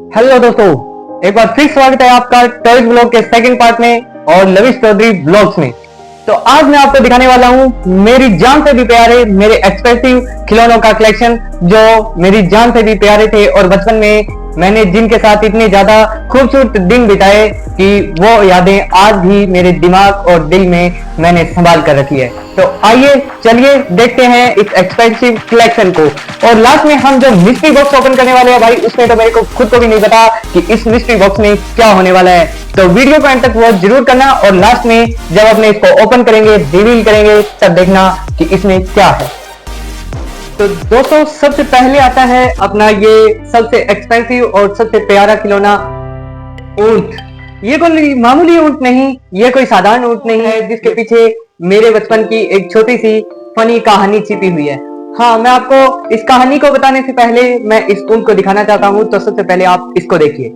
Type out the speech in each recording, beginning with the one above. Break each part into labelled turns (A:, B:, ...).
A: Hello दोस्तों, एक बार फिर स्वागत है आपका टॉयज ब्लॉग के सेकंड पार्ट में और लविश चौधरी ब्लॉग्स में। तो आज मैं आपको दिखाने वाला हूं मेरी जान से भी प्यारे मेरे एक्सपेंसिव खिलौनों का कलेक्शन, जो मेरी जान से भी प्यारे थे और बचपन में मैंने जिनके साथ इतने ज्यादा खूबसूरत दिन बिताए कि वो यादें आज भी मेरे दिमाग और दिल में मैंने संभाल कर रखी है। तो आइए चलिए देखते हैं इस एक्सपेंसिव कलेक्शन को। और लास्ट में हम जो मिस्ट्री बॉक्स ओपन करने वाले हैं भाई, उसमें तो मेरे को खुद को भी नहीं पता कि इस मिस्ट्री बॉक्स में क्या होने वाला है। तो वीडियो को एंड तक वॉच जरूर करना और लास्ट में जब अपने इसको ओपन करेंगे, रिवील करेंगे, तब देखना कि इसमें क्या है। तो दोस्तों, सबसे पहले आता है अपना ये सबसे एक्सपेंसिव और सबसे प्यारा खिलौना ऊंट। ये कोई मामूली ऊंट नहीं, ये कोई साधारण ऊंट नहीं है, जिसके पीछे मेरे बचपन की एक छोटी सी फनी कहानी छिपी हुई है। हाँ, मैं आपको इस कहानी को बताने से पहले मैं इस ऊंट को दिखाना चाहता हूँ। तो सबसे पहले आप इसको देखिए।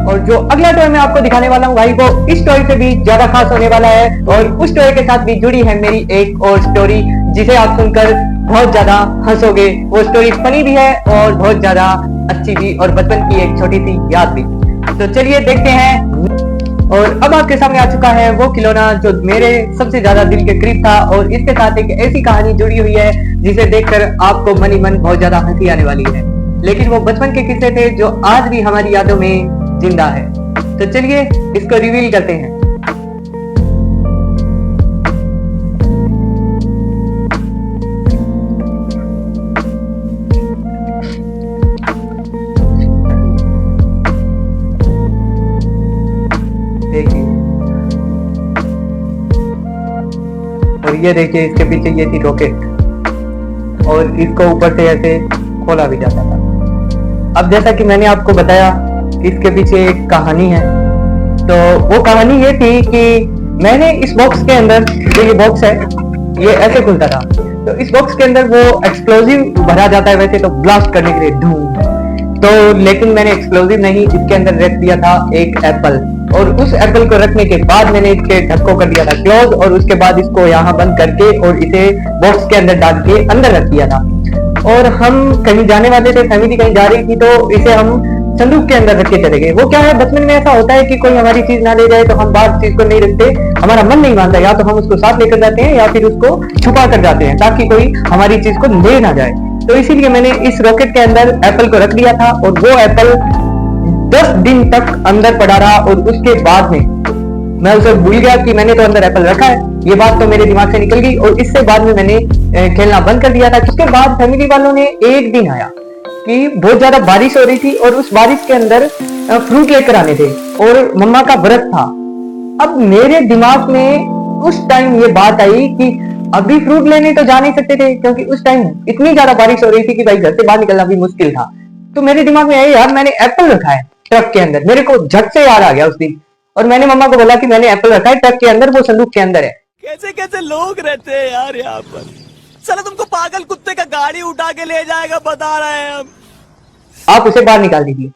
A: और जो अगला टॉय मैं आपको दिखाने वाला हूँ भाई, वो इस टॉय से भी ज्यादा खास होने वाला है और उस टॉय के साथ भी जुड़ी है मेरी एक और स्टोरी, जिसे आप सुनकर बहुत ज्यादा हंसोगे। वो स्टोरी फनी भी है और बहुत ज्यादा अच्छी भी, और बचपन की एक छोटी सी याद भी। तो चलिए देखते हैं। और अब आपके सामने आ चुका है वो खिलौना जो मेरे सबसे ज्यादा दिल के करीब था, और इसके साथ एक ऐसी कहानी जुड़ी हुई है जिसे देखकर आपको मन ही मन बहुत ज्यादा हंसी आने वाली है। लेकिन वो बचपन के किस्से थे जो आज भी हमारी यादों में जिंदा है। तो चलिए इसको रिवील करते हैं। देखिए, और ये देखिए, इसके पीछे ये थी रॉकेट, और इसको ऊपर से ऐसे खोला भी जाता था। अब जैसा कि मैंने आपको बताया, इसके पीछे एक कहानी है। तो वो कहानी ये थी कि मैंने इस बॉक्स के अंदर, जो ये बॉक्स है ये ऐसे खुलता था, तो इस बॉक्स के अंदर वो एक्सप्लोजिव भरा जाता है वैसे तो ब्लास्ट करने के लिए, धूम। तो लेकिन मैंने एक्सप्लोजिव नहीं, इसके अंदर रख दिया था एक एप्पल, और उस एप्पल को रखने के बाद मैंने इसके ढक्को कर दिया था क्लोज, और उसके बाद इसको यहाँ बंद करके और इसे बॉक्स के अंदर डाल के अंदर रख दिया था। और हम कहीं जाने वाले थे, फैमिली कहीं जा रही थी, तो इसे हम संदूक के अंदर रख के चले गए। वो क्या है, बचपन में ऐसा होता है कि कोई हमारी चीज ना ले जाए तो हम बाहर चीज को नहीं रखते, हमारा मन नहीं मानता, या तो हम उसको साथ लेकर जाते हैं या फिर उसको छुपा कर जाते हैं ताकि कोई हमारी चीज को ले ना जाए। तो इसीलिए मैंने इस रॉकेट के अंदर एप्पल को रख दिया था, और वो एप्पल 10 दिन तक अंदर पड़ा रहा, और उसके बाद में मैं उसे भूल गया कि मैंने तो अंदर एप्पल रखा है। ये बात तो मेरे दिमाग से निकल गई, और इससे बाद में मैंने खेलना बंद कर दिया था। उसके बाद फैमिली वालों ने एक दिन आया कि बहुत ज्यादा बारिश हो रही थी, और उस बारिश के अंदर फ्रूट लेकर आने थे, और मम्मा का व्रत था। अब मेरे दिमाग में उस टाइम ये बात आई कि अभी फ्रूट लेने तो जा नहीं सकते थे, क्योंकि उस टाइम इतनी ज्यादा बारिश हो रही थी कि भाई घर से बाहर निकलना भी मुश्किल था। तो मेरे दिमाग में आया, यार मैंने एप्पल रखा है ट्रक के अंदर। मेरे को झट से याद आ गया उस दिन, और मैंने मम्मा को बोला कि मैंने एप्पल रखा है ट्रक के अंदर, वो संदूक के अंदर है।
B: कैसे कैसे लोग रहते हैं यार यहाँ पर। चलो तुमको पागल कुत्ते का गाड़ी उठा के ले जाएगा, बता रहे हैं हम।
A: आप उसे बाहर निकाल दीजिए।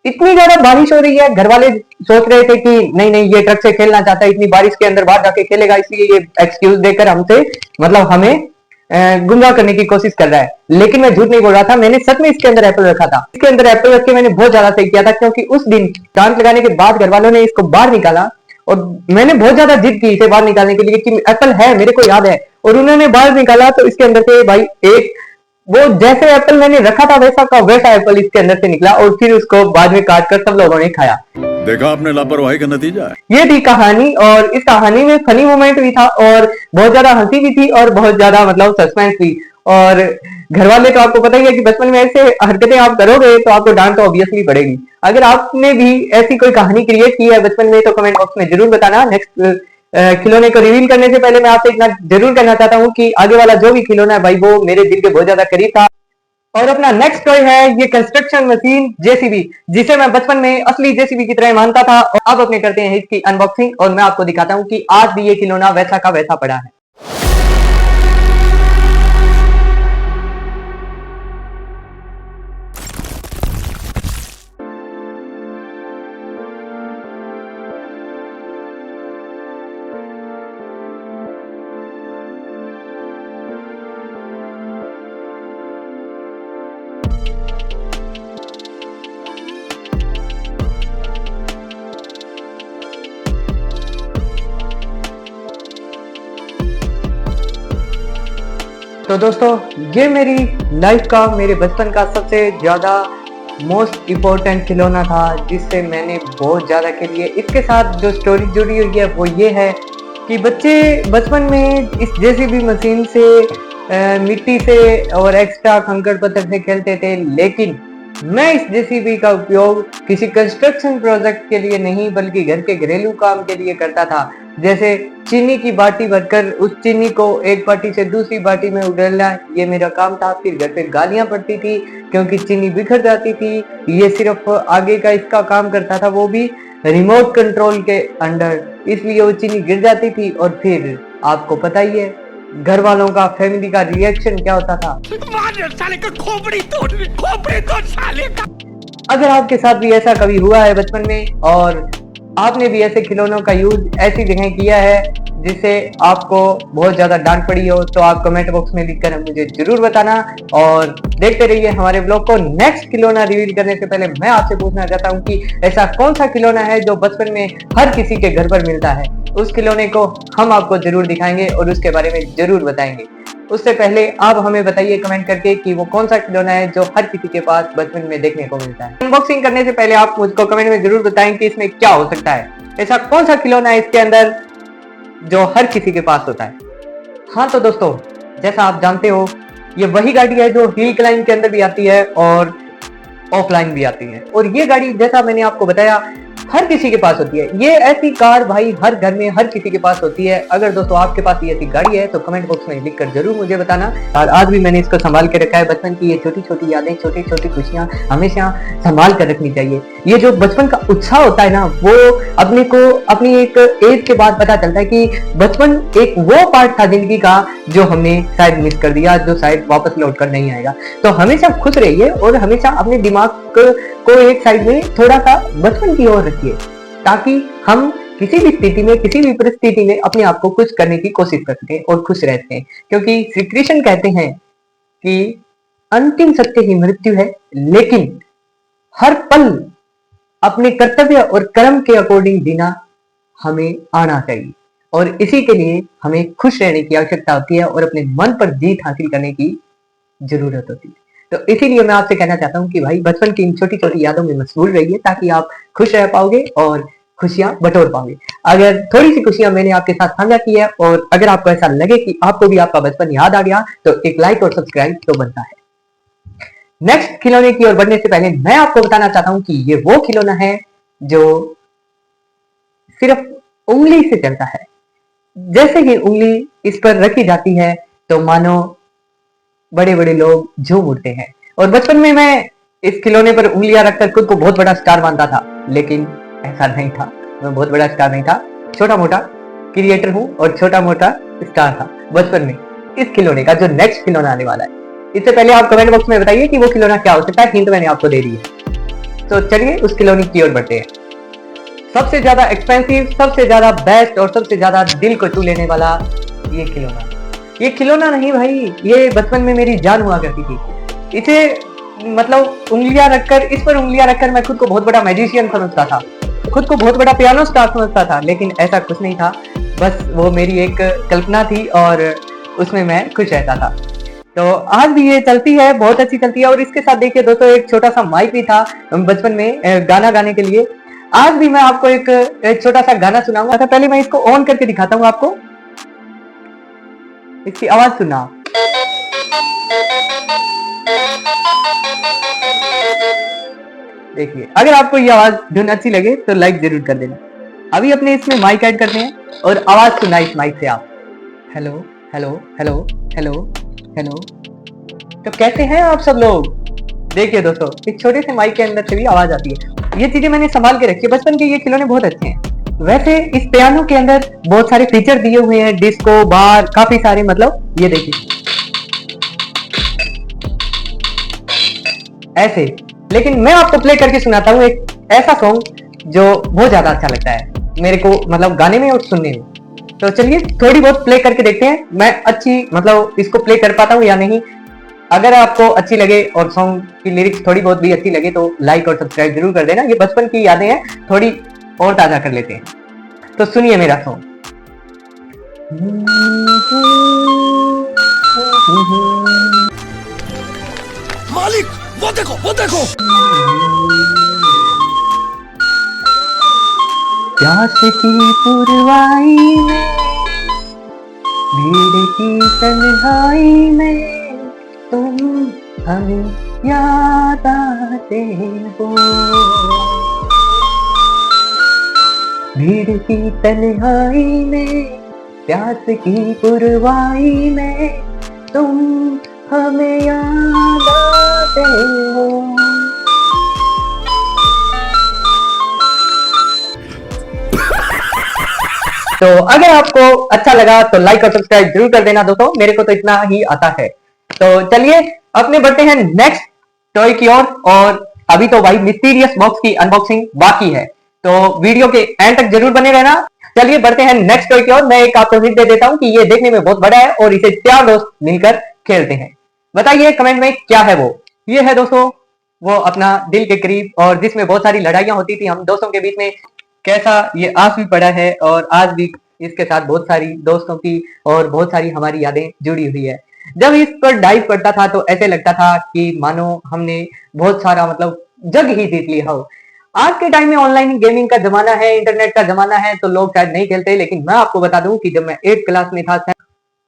A: इतनी ज्यादा बारिश हो रही है, घर वाले सोच रहे थे कि नहीं नहीं, ये ट्रक से खेलना चाहता है, इतनी बारिश के अंदर बाहर जाके खेलेगा, इसलिए ये एक्सक्यूज देकर हमसे, मतलब हमें गुमराह करने की कोशिश कर रहा है। लेकिन मैं झूठ नहीं बोल रहा था, मैंने सच में इसके अंदर एप्पल रखा था। इसके अंदर एप्पल रख के मैंने बहुत ज्यादा सही किया था, क्योंकि उस दिन चांद लगाने के बाद घर वालों ने इसको बाहर निकाला, और मैंने बहुत ज्यादा जिद की इसे बाहर निकालने के लिए कि एप्पल है, मेरे को याद है, और उन्होंने बाहर निकाला तो इसके अंदर से भाई एक, वो जैसे एप्पल मैंने रखा था वैसा का वैसा एप्पल इसके अंदर से निकला, और फिर उसको बाद में काट कर सब लोगों ने खाया।
C: देखा आपने लापरवाही का नतीजा है।
A: ये थी कहानी, और इस कहानी में फनी मोमेंट भी था, और बहुत ज्यादा हंसी भी थी, और बहुत ज्यादा मतलब सस्पेंस भी। और घर वाले तो आपको पता ही है कि बचपन में ऐसे हरकतें आप करोगे तो आपको डांट तो ऑब्वियसली पड़ेगी। अगर आपने भी ऐसी कोई कहानी क्रिएट की है बचपन में तो कमेंट बॉक्स में जरूर बताना। नेक्स्ट खिलौने को रिवील करने से पहले मैं आपसे इतना जरूर कहना चाहता हूँ कि आगे वाला जो भी खिलौना है भाई, वो मेरे दिल के बहुत ज्यादा करीब था। और अपना नेक्स्ट टॉय है ये कंस्ट्रक्शन मशीन जेसीबी, जिसे मैं बचपन में असली जेसीबी की तरह मानता था। और अब अपने करते हैं इसकी अनबॉक्सिंग और मैं आपको दिखाता हूँ कि आज भी ये खिलौना वैसा का वैसा पड़ा है। तो दोस्तों ये मेरी लाइफ का, मेरे बचपन का सबसे ज़्यादा मोस्ट इम्पोर्टेंट खिलौना था जिससे मैंने बहुत ज़्यादा खेली है। इसके साथ जो स्टोरी जुड़ी हुई है वो ये है कि बच्चे बचपन में इस जेसीबी मशीन से मिट्टी से और एक्स्ट्रा कंकड़ पत्थर से खेलते थे, लेकिन मैं इस जेसीबी का उपयोग किसी कंस्ट्रक्शन प्रोजेक्ट के लिए नहीं बल्कि घर के घरेलू काम के लिए करता था। जैसे चीनी की बाटी भरकर उस चीनी को एक बाटी से दूसरी बाटी में उड़ेलना, ये मेरा काम था। फिर घर पे गालियां पड़ती थी क्योंकि चीनी बिखर जाती थी। ये सिर्फ आगे का इसका काम करता था, वो भी रिमोट कंट्रोल के अंडर, इसलिए वो चीनी गिर जाती थी। और फिर आपको पता ही है घर वालों का, फैमिली का रिएक्शन क्या होता था।
B: साले का खोपड़ी तोड़ साले का।
A: अगर आपके साथ भी ऐसा कभी हुआ है बचपन में और आपने भी ऐसे खिलौनों का यूज ऐसी जगह किया है जिससे आपको बहुत ज्यादा डांट पड़ी हो, तो आप कमेंट बॉक्स में लिखकर मुझे जरूर बताना। और देखते रहिए हमारे ब्लॉग को। नेक्स्ट खिलौना रिवील करने से पहले मैं आपसे पूछना चाहता हूँ कि ऐसा कौन सा खिलौना है जो बचपन में हर किसी के घर पर मिलता है। उस खिलौने को हम आपको जरूर दिखाएंगे और उसके बारे में जरूर बताएंगे। उससे पहले आप हमें बताइए कमेंट करके कि वो कौन सा खिलौना है जो हर किसी के पास बचपन में देखने को मिलता है। अनबॉक्सिंग करने से पहले आप मुझको कमेंट में जरूर बताएं कि इसमें क्या हो सकता है। ऐसा कौन सा खिलौना है इसके अंदर जो हर किसी के पास होता है। हाँ तो दोस्तों, जैसा आप जानते हो ये वही गाड़ी है जो हिल क्लाइंब के अंदर भी आती है और ऑफलाइन भी आती है। और ये गाड़ी, जैसा मैंने आपको बताया, हर किसी के पास होती है। ये ऐसी कार भाई हर घर में हर किसी के पास होती है। अगर दोस्तों आपके पास ये ऐसी गाड़ी है तो कमेंट बॉक्स में लिखकर जरूर मुझे बताना। और आज भी मैंने इसको संभाल के रखा है। बचपन की ये छोटी छोटी यादें, छोटी छोटी खुशियां हमेशा संभाल कर रखनी चाहिए। ये जो बचपन का उत्साह होता है ना, वो अपने को अपनी एक एज के बाद पता चलता है कि बचपन एक वो पार्ट था जिंदगी का जो हमने शायद मिस कर दिया, जो शायद वापस लौट कर नहीं आएगा। तो हमेशा खुश रहिए और हमेशा अपने दिमाग को एक साइड में थोड़ा सा बचपन की ओर रखिए, ताकि हम किसी भी स्थिति में, किसी भी परिस्थिति में अपने आप को खुश करने की कोशिश कर सकें और खुश रह सकें। क्योंकि श्री कृष्ण कहते हैं कि अंतिम सत्य ही मृत्यु है, लेकिन हर पल अपने कर्तव्य और कर्म के अकॉर्डिंग जीना हमें आना चाहिए। और इसी के लिए हमें खुश रहने की आवश्यकता होती है और अपने मन पर जीत हासिल करने की जरूरत होती है। तो इसीलिए मैं आपसे कहना चाहता हूँ कि भाई बचपन की इन छोटी छोटी यादों में मशगूल रहिए, ताकि आप खुश रह पाओगे और खुशियां बटोर पाओगे। अगर थोड़ी सी खुशियां मैंने आपके साथ साझा की है और अगर आपको ऐसा लगे कि आपको भी आपका बचपन याद आ गया, तो एक लाइक और सब्सक्राइब तो बनता है। नेक्स्ट खिलौने की ओर बढ़ने से पहले मैं आपको बताना चाहता हूँ कि ये वो खिलौना है जो सिर्फ उंगली से चलता है। जैसे ही उंगली इस पर रखी जाती है तो मानो बड़े बड़े लोग झूम उठते हैं। और बचपन में मैं इस खिलौने पर उंगलियां रखकर खुद को बहुत बड़ा स्टार मानता था, लेकिन ऐसा नहीं था। मैं बहुत बड़ा स्टार नहीं था, छोटा मोटा क्रिएटर हूँ और छोटा मोटा स्टार था बचपन में इस खिलौने का जो नेक्स्ट खिलौना आने वाला है। इससे पहले आप कमेंट बॉक्स में बताइए कि वो खिलौना क्या हो सकता है। हिंट मैंने आपको दे दी है, तो चलिए उस खिलौने की ओर बढ़ते हैं। सबसे ज्यादा एक्सपेंसिव, सबसे ज्यादा बेस्ट और सबसे ज्यादा दिल को छू लेने वाला ये खिलौना। ये खिलौना नहीं भाई, ये बचपन में मेरी जान हुआ करती थी। इसे मतलब उंगलियां रखकर, इस पर उंगलियां रखकर मैं खुद को बहुत बड़ा मैजिशियन समझता था, खुद को बहुत बड़ा पियानो स्टार समझता था, लेकिन ऐसा कुछ नहीं था। बस वो मेरी एक कल्पना थी और उसमें मैं खुश रहता था। तो आज भी ये चलती है, बहुत अच्छी चलती है। और इसके साथ देखिए दोस्तों, एक छोटा सा माइक भी था बचपन में गाना गाने के लिए। आज भी मैं आपको एक छोटा सा गाना सुनाऊंगा। अच्छा पहले मैं इसको ऑन करके दिखाता हूँ आपको, इसकी आवाज सुना। देखिए, अगर आपको ये आवाज धुन अच्छी लगे तो लाइक जरूर कर देना। अभी अपने इसमें माइक ऐड करते हैं और आवाज सुना इस माइक से आप। Hello hello hello hello hello. तो कैसे हैं आप सब लोग? देखिए दोस्तों, इस छोटे से माइक के अंदर से भी आवाज आती है। ये चीजें मैंने संभाल के रखी है, बचपन के ये खिलौने बहुत अच्छे हैं। वैसे इस पियानो के अंदर बहुत सारे फीचर दिए हुए हैं, डिस्को बार काफी सारे, मतलब ये देखिए ऐसे। लेकिन मैं आपको प्ले करके सुनाता हूँ एक ऐसा सॉन्ग जो बहुत ज्यादा अच्छा लगता है मेरे को, मतलब गाने में और सुनने में। तो चलिए थोड़ी बहुत प्ले करके देखते हैं मैं अच्छी, मतलब इसको प्ले कर पाता हूँ या नहीं। अगर आपको अच्छी लगे और सॉन्ग की लिरिक्स थोड़ी बहुत भी अच्छी लगे तो लाइक और सब्सक्राइब जरूर कर देना। ये बचपन की यादें हैं, थोड़ी और ताजा कर लेते हैं। तो सुनिए मेरा सॉन्ग।
B: मालिक वो देखो वो देखो।
A: प्यास की पुरवाई में, भीड़ की तन्हाई में तुम हमें याद आते हो। भीड़ की तन्हाई में, प्यास की पुरवाई में तुम हमें याद आते हो। तो अगर आपको अच्छा लगा तो लाइक और सब्सक्राइब जरूर कर देना दोस्तों, मेरे को तो इतना ही आता है। तो चलिए अपने बढ़ते हैं नेक्स्ट टॉय की ओर। और अभी तो भाई मिस्टीरियस बॉक्स की अनबॉक्सिंग बाकी है, तो वीडियो के एंड तक जरूर बने रहना। चलिए बढ़ते हैं नेक्स्ट टॉय की ओर। मैं एक आपको हिंट दे देता हूं कि ये देखने में बहुत बड़ा है और इसे 4 दोस्त मिलकर खेलते हैं। बताइए कमेंट में क्या है वो। ये है दोस्तों वो अपना दिल के करीब, और जिसमें बहुत सारी लड़ाइयां होती थी हम दोस्तों के बीच में। कैसा ये आज भी पड़ा है और आज भी इसके साथ बहुत सारी दोस्तों की और बहुत सारी हमारी यादें जुड़ी हुई है। जब इस पर डाइव करता था तो ऐसे लगता था कि मानो हमने बहुत सारा, मतलब जग ही जीत लिया हो। आज के टाइम में ऑनलाइन गेमिंग का जमाना है, इंटरनेट का जमाना है, तो लोग शायद नहीं खेलते, लेकिन मैं आपको बता दूं कि जब मैं 8th क्लास में था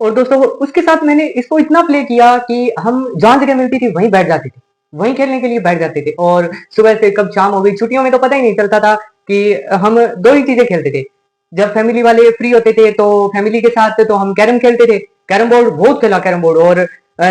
A: और दोस्तों उसके साथ मैंने इसको इतना प्ले किया कि हम जहां जगह मिलती थी वहीं बैठ जाते थे, वहीं खेलने के लिए बैठ जाते थे। और सुबह से कब शाम हो गई, छुट्टियों में तो पता ही नहीं चलता था कि हम दो ही चीजें खेलते थे। जब फैमिली वाले फ्री होते थे तो फैमिली के साथ तो हम कैरम खेलते थे। कैरम बोर्ड बहुत खेला, कैरम बोर्ड। और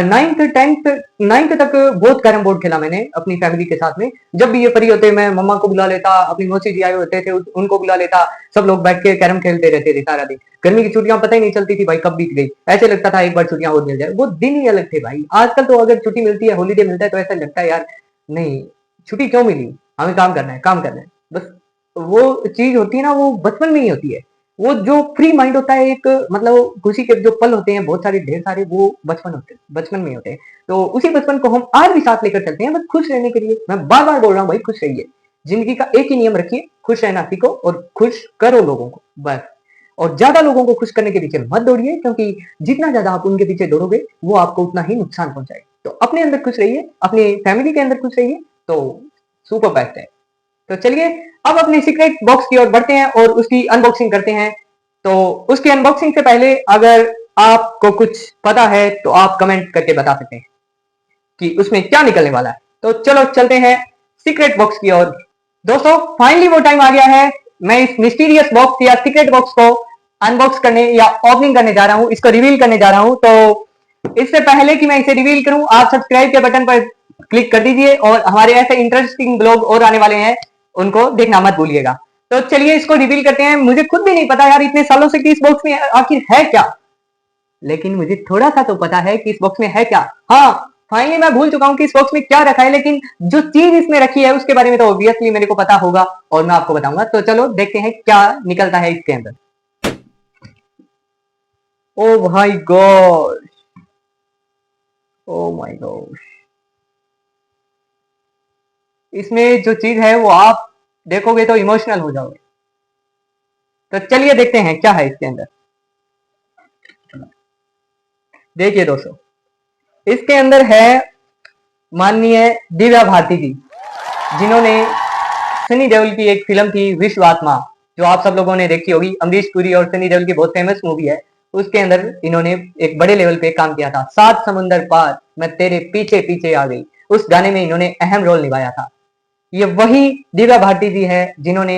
A: 9th तक बहुत कैरम बोर्ड खेला मैंने अपनी फैमिली के साथ में। जब भी ये फ्री होते मैं मम्मा को बुला लेता, अपनी मौसी जी आए होते थे उनको बुला लेता, सब लोग बैठ के कैरम खेलते रहते थे सारा दिन। गर्मी की छुट्टियां पता ही नहीं चलती थी भाई कब बीत गई, ऐसे लगता था एक बार छुट्टियां और मिल जाए। वो दिन ही अलग थे भाई। आजकल तो अगर छुट्टी मिलती है, हॉलीडे मिलता है, तो ऐसा लगता है यार नहीं छुट्टी क्यों मिली, हमें काम करना है, काम करना है बस। वो चीज होती है ना, वो बचपन में ही होती है। वो जो फ्री माइंड होता है, एक मतलब खुशी के जो पल होते हैं बहुत सारे ढेर सारे, वो बचपन में होते हैं। तो उसी बचपन को हम आज भी साथ लेकर चलते हैं, बस खुश रहने के लिए। मैं बार बार बोल रहा हूँ भाई, खुश रहिए। जिंदगी का एक ही नियम रखिए, खुश रहना सीखो और खुश करो लोगों को बस। और ज्यादा लोगों को खुश करने के पीछे मत दौड़िए, क्योंकि जितना ज्यादा आप उनके पीछे दौड़ोगे वो आपको उतना ही नुकसान पहुंचाएगा। तो अपने अंदर खुश रहिए, अपने फैमिली के अंदर खुश रहिए, तो सुपर बेस्ट है। तो चलिए अब अपने सीक्रेट बॉक्स की ओर बढ़ते हैं और उसकी अनबॉक्सिंग करते हैं। तो उसकी अनबॉक्सिंग से पहले अगर आपको कुछ पता है तो आप कमेंट करके बता सकते हैं कि उसमें क्या निकलने वाला है। तो चलो चलते हैं सीक्रेट बॉक्स की ओर। दोस्तों फाइनली वो टाइम आ गया है, मैं इस मिस्टीरियस बॉक्स या सीक्रेट बॉक्स को अनबॉक्स करने या ओपनिंग करने जा रहा हूं, इसको रिवील करने जा रहा हूं। तो इससे पहले कि मैं इसे रिवील करूं, आप सब्सक्राइब के बटन पर क्लिक कर दीजिए और हमारे ऐसे इंटरेस्टिंग ब्लॉग और आने वाले हैं, उनको देखना मत भूलिएगा। तो चलिए इसको रिवील करते हैं। मुझे खुद भी नहीं पता यार इतने सालों से कि इस बॉक्स में आखिर है क्या, लेकिन मुझे थोड़ा सा तो पता है कि इस बॉक्स में है क्या। हाँ फाइनली मैं भूल चुका हूं कि इस बॉक्स में क्या रखा है, लेकिन जो चीज इसमें रखी है उसके बारे में तो ऑब्वियसली मेरे को पता होगा और मैं आपको बताऊंगा। तो चलो देखते हैं क्या निकलता है इसके अंदर। ओ भाई गॉड, ओ माय गॉड, इसमें जो चीज है वो आप देखोगे तो इमोशनल हो जाओगे। तो चलिए देखते हैं क्या है इसके अंदर। देखिए दोस्तों, इसके अंदर है माननीय दिव्या भारती जी, जिन्होंने सनी देओल की एक फिल्म थी विश्व आत्मा, जो आप सब लोगों ने देखी होगी, अमरीश पुरी और सनी देओल की बहुत फेमस मूवी है। उसके अंदर इन्होंने एक बड़े लेवल पे काम किया था। 7 समुंदर पार मैं तेरे पीछे पीछे आ गई, उस गाने में इन्होंने अहम रोल निभाया था। ये वही दिव्या भारती जी है जिन्होंने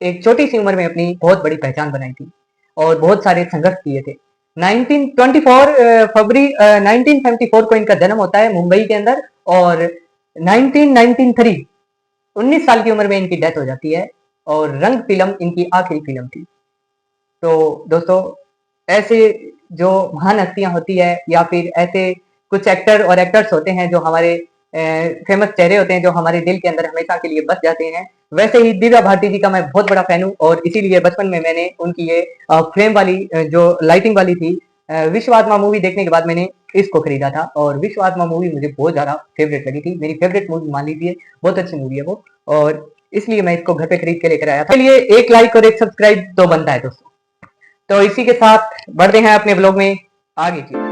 A: एक छोटी सी उम्र में अपनी बहुत बड़ी पहचान बनाई थी और बहुत सारे संघर्ष किए थे। 1924 फरवरी 1974 को इनका जन्म होता है मुंबई के अंदर। और 1993 19 साल की उम्र में इनकी डेथ हो जाती है और रंग फिल्म इनकी आखिरी फिल्म थी। तो दोस्तों, ऐसे जो महान हस्तियां होती है या फिर ऐसे कुछ एक्टर और एक्टर्स होते हैं जो हमारे फेमस चेहरे होते हैं जो हमारे दिल के अंदर हमेशा के लिए बस जाते हैं, वैसे ही दिव्या भारती जी का मैं बहुत बड़ा फैन हूँ और इसीलिए बचपन में मैंने उनकी ये फ्रेम वाली जो लाइटिंग वाली थी विश्व आत्मा मूवी देखने के बाद मैंने इसको खरीदा था और विश्व आत्मा मूवी मुझे बहुत ज्यादा फेवरेट लगी थी, मेरी फेवरेट मूवी मान लीजिए, बहुत अच्छी मूवी है वो। और इसलिए मैं इसको घर पे खरीद के लेकर आया था। चलिए, एक लाइक और एक सब्सक्राइब तो बनता है दोस्तों। तो इसी के साथ बढ़ते हैं अपने ब्लॉग में आगे की।